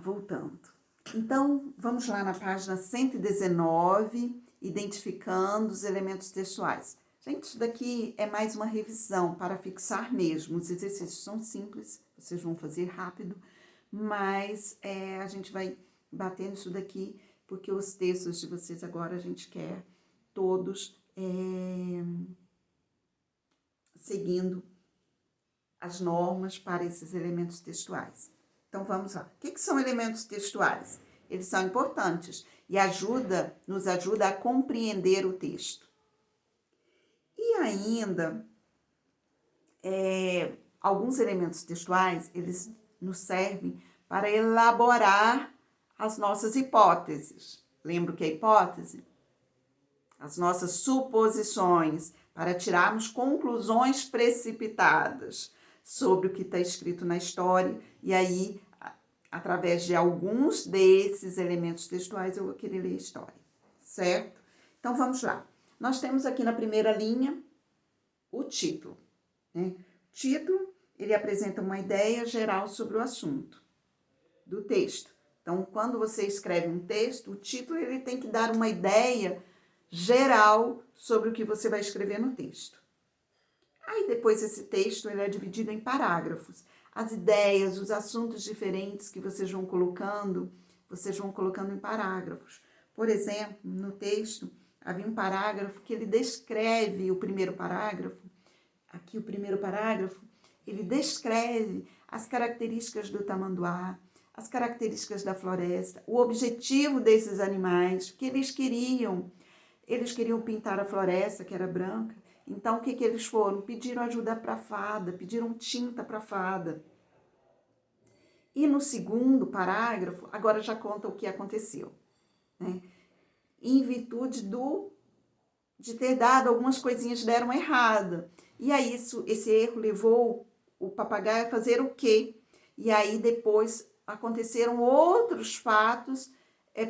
voltando. Então, vamos lá na página 119, identificando os elementos textuais. Gente, isso daqui é mais uma revisão para fixar mesmo. Os exercícios são simples, vocês vão fazer rápido, mas a gente vai batendo isso daqui, porque os textos de vocês agora a gente quer todos seguindo as normas para esses elementos textuais. Então, vamos lá. O que são elementos textuais? Eles são importantes e nos ajuda a compreender o texto. E ainda, alguns elementos textuais, eles nos servem para elaborar as nossas hipóteses. Lembra o que é hipótese? As nossas suposições, para tirarmos conclusões precipitadas sobre o que está escrito na história, e aí, através de alguns desses elementos textuais, eu vou querer ler a história, certo? Então, vamos lá. Nós temos aqui na primeira linha o título, né? O título, ele apresenta uma ideia geral sobre o assunto do texto. Então, quando você escreve um texto, o título ele tem que dar uma ideia geral sobre o que você vai escrever no texto. Aí depois esse texto ele é dividido em parágrafos. As ideias, os assuntos diferentes que vocês vão colocando em parágrafos. Por exemplo, no texto havia um parágrafo que ele descreve o primeiro parágrafo. Aqui o primeiro parágrafo, ele descreve as características do tamanduá, as características da floresta, o objetivo desses animais, o que eles queriam. Eles queriam pintar a floresta, que era branca. Então, o que eles foram? Pediram ajuda para a fada, pediram tinta para a fada. E no segundo parágrafo, agora já conta o que aconteceu, né? Em virtude de ter dado algumas coisinhas deram errado. E aí, esse erro levou o papagaio a fazer o quê? E aí, depois, aconteceram outros fatos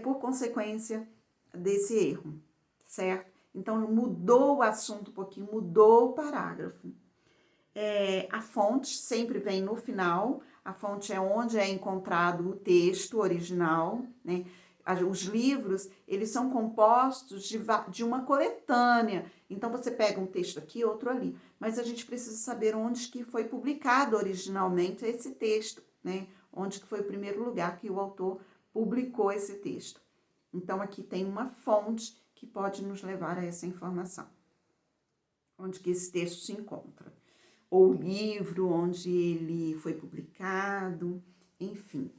por consequência desse erro. Certo? Então, mudou o assunto um pouquinho, mudou o parágrafo. A fonte sempre vem no final, a fonte é onde é encontrado o texto original, né? Os livros, eles são compostos de uma coletânea. Então, você pega um texto aqui, outro ali. Mas a gente precisa saber onde que foi publicado originalmente esse texto, né? Onde que foi o primeiro lugar que o autor publicou esse texto. Então, aqui tem uma fonte que pode nos levar a essa informação. Onde que esse texto se encontra. Ou o livro onde ele foi publicado, enfim.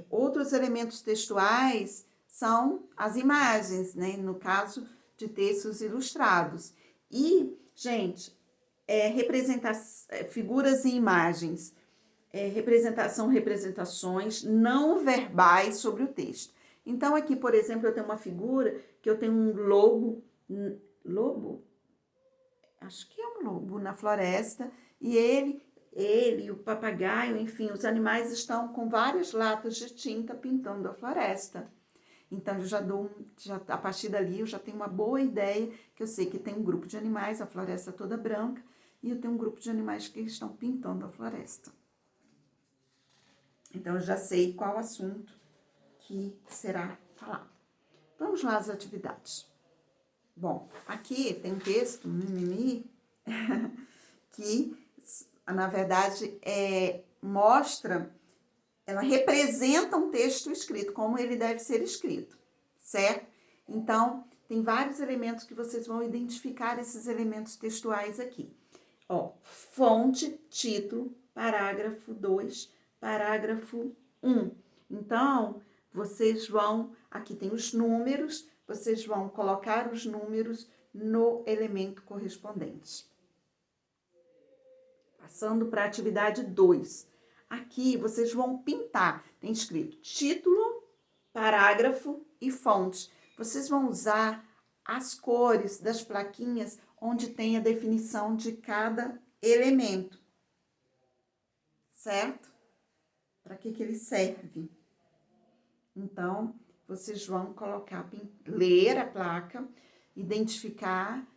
Outros elementos textuais são as imagens, né? No caso de textos ilustrados. E, gente, figuras e imagens, são representações não verbais sobre o texto. Então, aqui, por exemplo, eu tenho uma figura que eu tenho um lobo, acho que é um lobo na floresta, e ele, o papagaio, enfim, os animais estão com várias latas de tinta pintando a floresta. Então, a partir dali, eu já tenho uma boa ideia, que eu sei que tem um grupo de animais, a floresta toda branca, e eu tenho um grupo de animais que estão pintando a floresta. Então, eu já sei qual assunto que será falado. Vamos lá às atividades. Bom, aqui tem um texto, mimimi, que, na verdade, ela representa um texto escrito, como ele deve ser escrito, certo? Então, tem vários elementos que vocês vão identificar esses elementos textuais aqui. Ó, fonte, título, parágrafo 2, parágrafo 1. Então, vocês vão, aqui tem os números, vocês vão colocar os números no elemento correspondente. Passando para a atividade 2. Aqui vocês vão pintar, tem escrito título, parágrafo e fonte. Vocês vão usar as cores das plaquinhas onde tem a definição de cada elemento, certo? Para que ele serve? Então, vocês vão ler a placa, identificar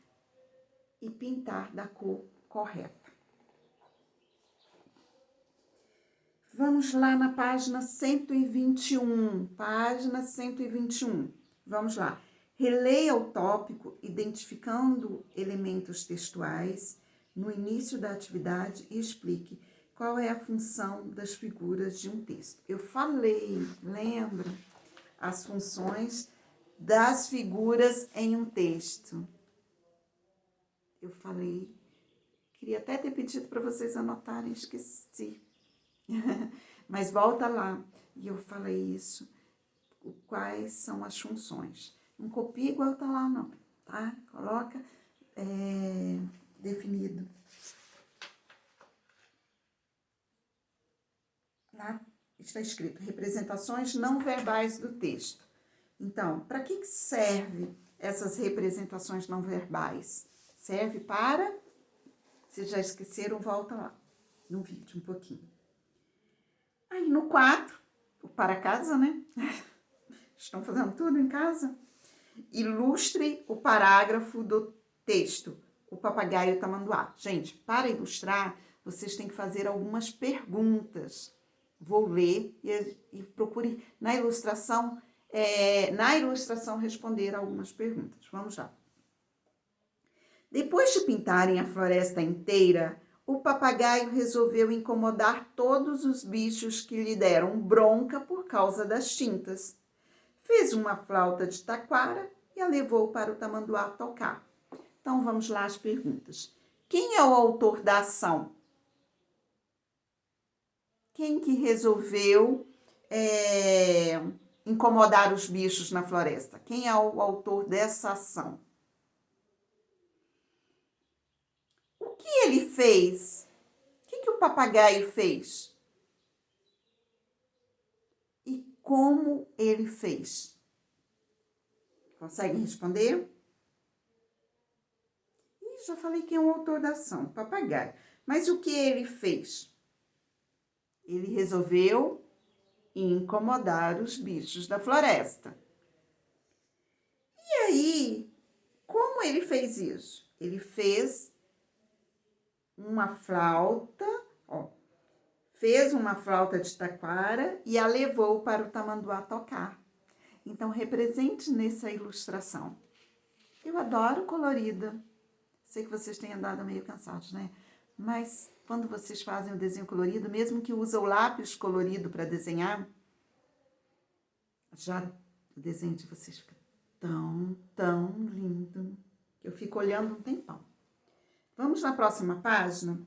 e pintar da cor correta. Vamos lá na página 121. Página 121. Vamos lá. Releia o tópico identificando elementos textuais no início da atividade e explique qual é a função das figuras de um texto. Eu falei, lembra? As funções das figuras em um texto. Eu falei, queria até ter pedido para vocês anotarem, esqueci. Mas volta lá, e eu falei isso, quais são as funções. Não copia igual tá lá não, tá? Coloca definido. Lá está escrito, representações não verbais do texto. Então, para que serve essas representações não verbais? Serve para, se já esqueceram, volta lá no vídeo um pouquinho. Aí no 4, para casa, né? Estão fazendo tudo em casa? Ilustre o parágrafo do texto, o papagaio tamanduá. Gente, para ilustrar, vocês têm que fazer algumas perguntas. Vou ler e procure na ilustração responder algumas perguntas. Vamos lá. Depois de pintarem a floresta inteira, o papagaio resolveu incomodar todos os bichos que lhe deram bronca por causa das tintas. Fez uma flauta de taquara e a levou para o tamanduá tocar. Então, vamos lá às perguntas. Quem é o autor da ação? Quem que resolveu incomodar os bichos na floresta? Quem é o autor dessa ação? O que ele fez? O que o papagaio fez? E como ele fez? Conseguem responder? Já falei quem é o autor da ação, o papagaio. Mas o que ele fez? Ele resolveu incomodar os bichos da floresta. E aí, como ele fez isso? Ele fez uma flauta, fez uma flauta de taquara e a levou para o tamanduá tocar. Então, represente nessa ilustração. Eu adoro colorida. Sei que vocês têm andado meio cansados, né? Mas quando vocês fazem o desenho colorido, mesmo que usem o lápis colorido para desenhar, já o desenho de vocês fica tão lindo, que eu fico olhando um tempão. Vamos na próxima página,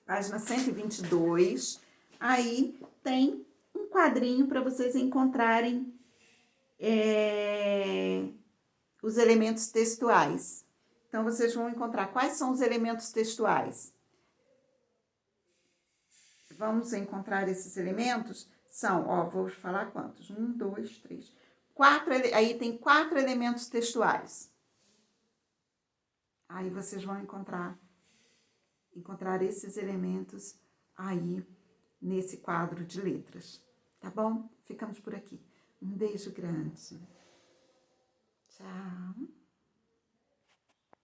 página 122. Aí tem um quadrinho para vocês encontrarem os elementos textuais. Então, vocês vão encontrar quais são os elementos textuais. Vamos encontrar esses elementos? São, vou falar quantos? 1, 2, 3, 4. Aí tem 4 elementos textuais. Aí vocês vão encontrar esses elementos aí nesse quadro de letras. Tá bom? Ficamos por aqui. Um beijo grande. Tchau.